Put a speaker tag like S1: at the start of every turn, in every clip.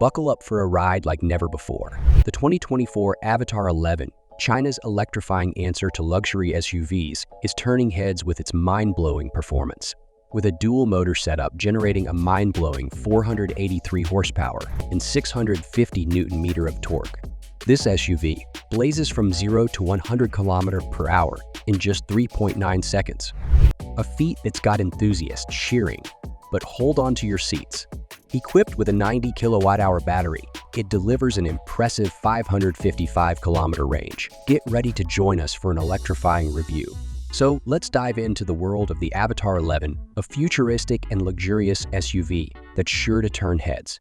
S1: Buckle up for a ride like never before. The 2024 Avatr 11, China's electrifying answer to luxury SUVs, is turning heads with its mind-blowing performance. With a dual-motor setup generating a mind-blowing 483 horsepower and 650 Nm of torque, this SUV blazes from 0 to 100 km/h in just 3.9 seconds. A feat that's got enthusiasts cheering, but hold on to your seats. Equipped with a 90 kWh battery, it delivers an impressive 555 km range. Get ready to join us for an electrifying review. So let's dive into the world of the Avatr 11, a futuristic and luxurious SUV that's sure to turn heads.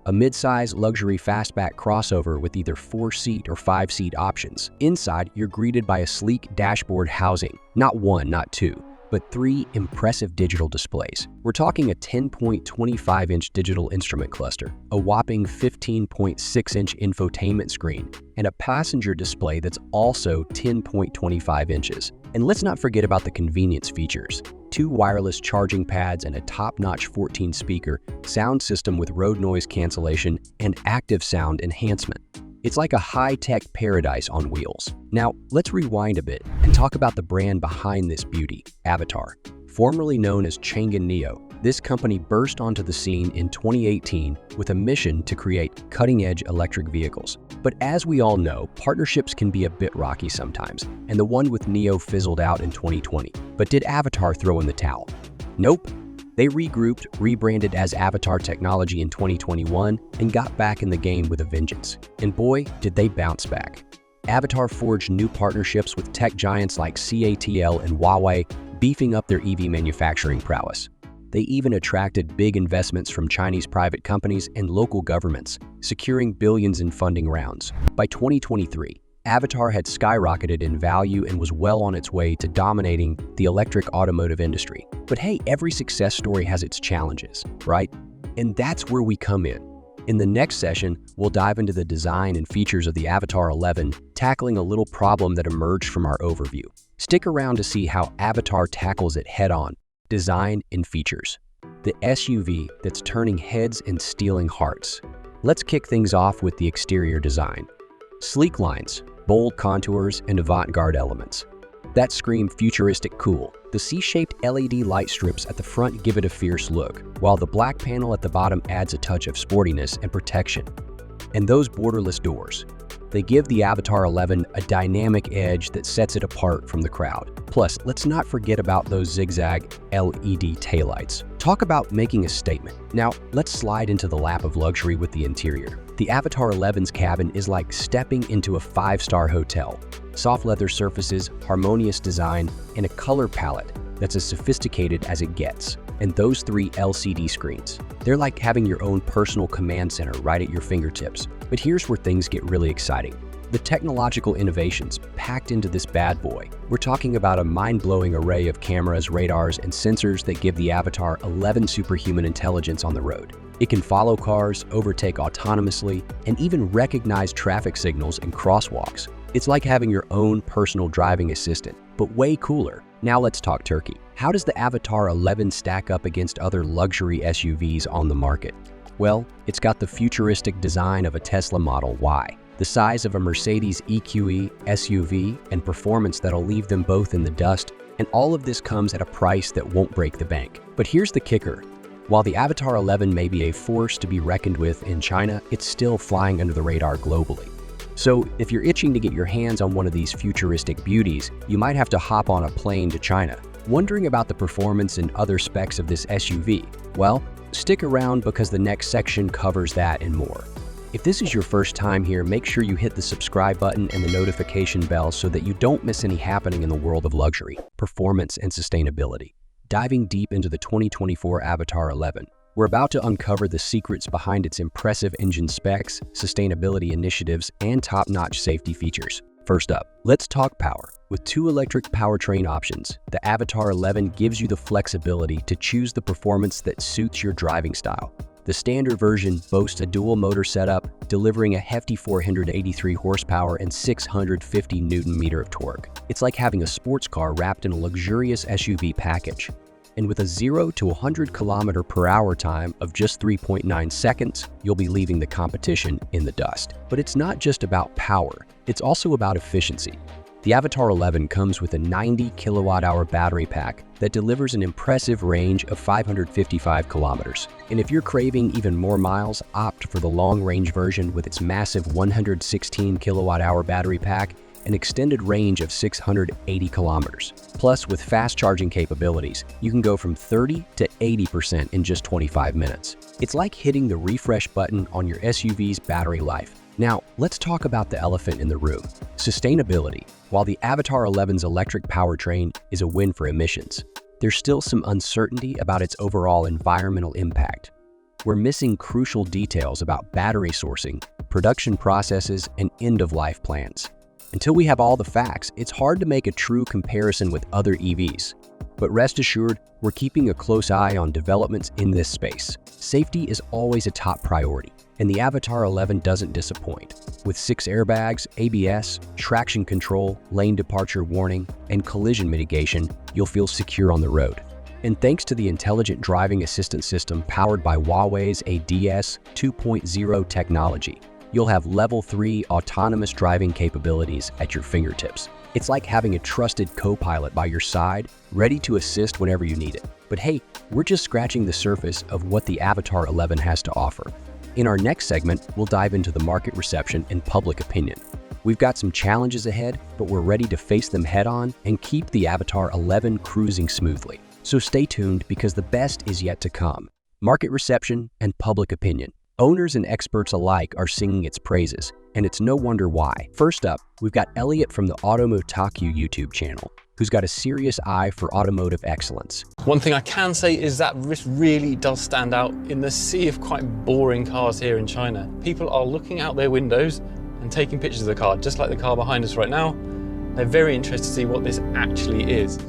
S1: A mid-size luxury fastback crossover with either 4-seat or 5-seat options. Inside, you're greeted by a sleek dashboard housing, not one, not two, but 3 impressive digital displays. We're talking a 10.25-inch digital instrument cluster, a whopping 15.6-inch infotainment screen, and a passenger display that's also 10.25 inches. And let's not forget about the convenience features. 2 wireless charging pads and a top-notch 14-speaker sound system with road noise cancellation and active sound enhancement. It's like a high-tech paradise on wheels. Now, let's rewind a bit and talk about the brand behind this beauty, Avatr. Formerly known as Changan Neo, this company burst onto the scene in 2018 with a mission to create cutting-edge electric vehicles. But as we all know, partnerships can be a bit rocky sometimes, and the one with Neo fizzled out in 2020. But did Avatr throw in the towel? Nope. They regrouped, rebranded as Avatr Technology in 2021, and got back in the game with a vengeance. And boy, did they bounce back. Avatr forged new partnerships with tech giants like CATL and Huawei, beefing up their EV manufacturing prowess. They even attracted big investments from Chinese private companies and local governments, securing billions in funding rounds. By 2023, Avatr had skyrocketed in value and was well on its way to dominating the electric automotive industry. But hey, every success story has its challenges, right? And that's where we come in. In the next session, we'll dive into the design and features of the Avatr 11, tackling a little problem that emerged from our overview. Stick around to see how Avatr tackles it head-on, design and features. The SUV that's turning heads and stealing hearts. Let's kick things off with the exterior design. Sleek lines, bold contours, and avant-garde elements that scream futuristic cool. The C-shaped LED light strips at the front give it a fierce look, while the black panel at the bottom adds a touch of sportiness and protection. And those borderless doors, they give the Avatr 11 a dynamic edge that sets it apart from the crowd. Plus, let's not forget about those zigzag LED taillights. Talk about making a statement. Now, let's slide into the lap of luxury with the interior. The Avatr 11's cabin is like stepping into a 5-star hotel. Soft leather surfaces, harmonious design, and a color palette that's as sophisticated as it gets. And those 3 LCD screens, they're like having your own personal command center right at your fingertips. But here's where things get really exciting. The technological innovations packed into this bad boy. We're talking about a mind-blowing array of cameras, radars, and sensors that give the Avatr 11 superhuman intelligence on the road. It can follow cars, overtake autonomously, and even recognize traffic signals and crosswalks. It's like having your own personal driving assistant, but way cooler. Now let's talk turkey. How does the Avatr 11 stack up against other luxury SUVs on the market? Well, it's got the futuristic design of a Tesla Model Y, the size of a Mercedes EQE SUV, and performance that'll leave them both in the dust, and all of this comes at a price that won't break the bank. But here's the kicker. While the Avatr 11 may be a force to be reckoned with in China, it's still flying under the radar globally. So if you're itching to get your hands on one of these futuristic beauties, you might have to hop on a plane to China. Wondering about the performance and other specs of this SUV? Well, stick around because the next section covers that and more. If this is your first time here, make sure you hit the subscribe button and the notification bell so that you don't miss any happening in the world of luxury, performance, and sustainability. Diving deep into the 2024 Avatr 11, we're about to uncover the secrets behind its impressive engine specs, sustainability initiatives, and top-notch safety features. First up, let's talk power. With 2 electric powertrain options, the Avatr 11 gives you the flexibility to choose the performance that suits your driving style. The standard version boasts a dual-motor setup, delivering a hefty 483 horsepower and 650 Nm of torque. It's like having a sports car wrapped in a luxurious SUV package. And with a 0 to 100 km/h time of just 3.9 seconds, you'll be leaving the competition in the dust. But it's not just about power, it's also about efficiency. The Avatr 11 comes with a 90 kWh battery pack that delivers an impressive range of 555 kilometers. And if you're craving even more miles, opt for the long-range version with its massive 116 kWh battery pack, an extended range of 680 kilometers. Plus, with fast charging capabilities, you can go from 30 to 80% in just 25 minutes. It's like hitting the refresh button on your SUV's battery life. Now, let's talk about the elephant in the room: sustainability. While the Avatr 11's electric powertrain is a win for emissions, there's still some uncertainty about its overall environmental impact. We're missing crucial details about battery sourcing, production processes, and end-of-life plans. Until we have all the facts, it's hard to make a true comparison with other EVs. But rest assured, we're keeping a close eye on developments in this space. Safety is always a top priority, and the Avatr 11 doesn't disappoint. With 6 airbags, ABS, traction control, lane departure warning, and collision mitigation, you'll feel secure on the road. And thanks to the intelligent driving assistance system powered by Huawei's ADS 2.0 technology, you'll have Level 3 autonomous driving capabilities at your fingertips. It's like having a trusted co-pilot by your side, ready to assist whenever you need it. But hey, we're just scratching the surface of what the Avatr 11 has to offer. In our next segment, we'll dive into the market reception and public opinion. We've got some challenges ahead, but we're ready to face them head-on and keep the Avatr 11 cruising smoothly. So stay tuned, because the best is yet to come. Market reception and public opinion. Owners and experts alike are singing its praises, and it's no wonder why. First up, we've got Elliot from the Automotive YouTube channel, who's got a serious eye for automotive excellence.
S2: One thing I can say is that this really does stand out in the sea of quite boring cars here in China. People are looking out their windows and taking pictures of the car, just like the car behind us right now. They're very interested to see what this actually is.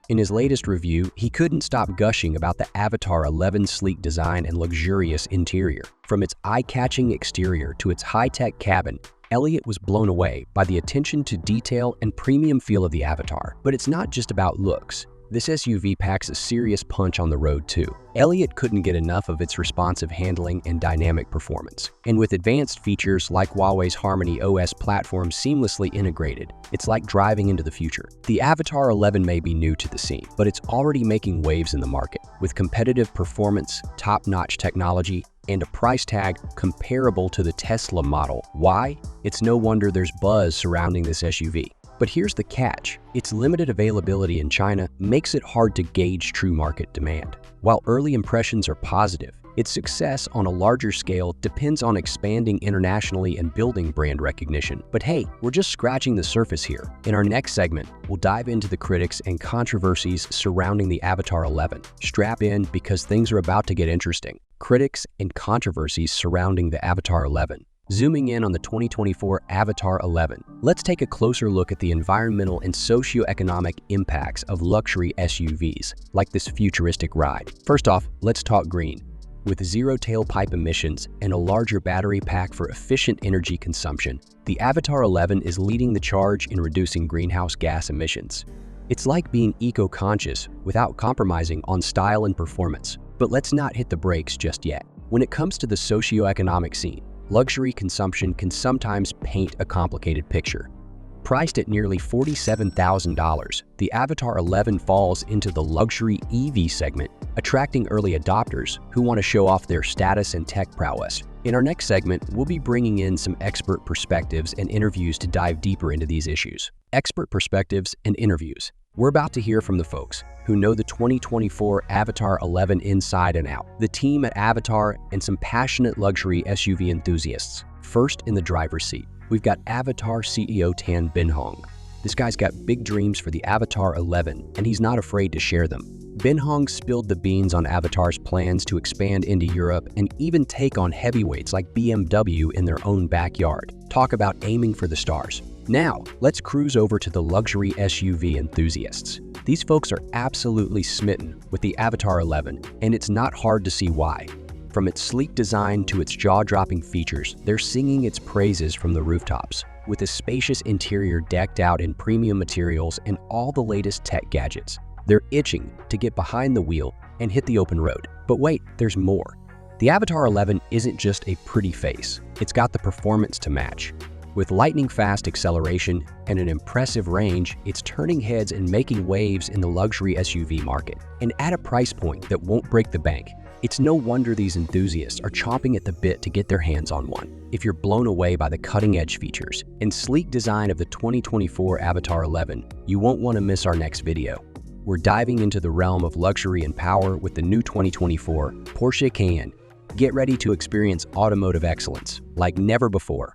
S1: In his latest review, he couldn't stop gushing about the Avatr 11's sleek design and luxurious interior. From its eye-catching exterior to its high-tech cabin, Elliot was blown away by the attention to detail and premium feel of the Avatr. But it's not just about looks. This SUV packs a serious punch on the road too. Elliot couldn't get enough of its responsive handling and dynamic performance. And with advanced features like Huawei's Harmony OS platform seamlessly integrated, it's like driving into the future. The Avatr 11 may be new to the scene, but it's already making waves in the market. With competitive performance, top-notch technology, and a price tag comparable to the Tesla Model Y, it's no wonder there's buzz surrounding this SUV. But here's the catch: its limited availability in China makes it hard to gauge true market demand. While early impressions are positive, its success on a larger scale depends on expanding internationally and building brand recognition. But hey, we're just scratching the surface here. In our next segment, we'll dive into the critics and controversies surrounding the Avatr 11. Strap in, because things are about to get interesting. Critics and controversies surrounding the Avatr 11. Zooming in on the 2024 Avatr 11, let's take a closer look at the environmental and socio-economic impacts of luxury SUVs, like this futuristic ride. First off, let's talk green. With zero tailpipe emissions and a larger battery pack for efficient energy consumption, the Avatr 11 is leading the charge in reducing greenhouse gas emissions. It's like being eco-conscious without compromising on style and performance. But let's not hit the brakes just yet. When it comes to the socio-economic scene, luxury consumption can sometimes paint a complicated picture. Priced at nearly $47,000, the Avatr 11 falls into the luxury EV segment, attracting early adopters who want to show off their status and tech prowess. In our next segment, we'll be bringing in some expert perspectives and interviews to dive deeper into these issues. Expert perspectives and interviews. We're about to hear from the folks who know the 2024 Avatr 11 inside and out, the team at Avatr, and some passionate luxury SUV enthusiasts. First, in the driver's seat, we've got Avatr CEO Tan Binhong. This guy's got big dreams for the Avatr 11, and he's not afraid to share them. Binhong spilled the beans on Avatar's plans to expand into Europe and even take on heavyweights like BMW in their own backyard. Talk about aiming for the stars. Now, let's cruise over to the luxury SUV enthusiasts. These folks are absolutely smitten with the Avatr 11, and it's not hard to see why. From its sleek design to its jaw-dropping features, they're singing its praises from the rooftops. With a spacious interior decked out in premium materials and all the latest tech gadgets, They're itching to get behind the wheel and hit the open road. But wait, there's more. The Avatr 11 isn't just a pretty face, it's got the performance to match. With lightning-fast acceleration and an impressive range, it's turning heads and making waves in the luxury SUV market. And at a price point that won't break the bank, it's no wonder these enthusiasts are chomping at the bit to get their hands on one. If you're blown away by the cutting-edge features and sleek design of the 2024 Avatr 11, you won't want to miss our next video. We're diving into the realm of luxury and power with the new 2024 Porsche Cayenne. Get ready to experience automotive excellence like never before.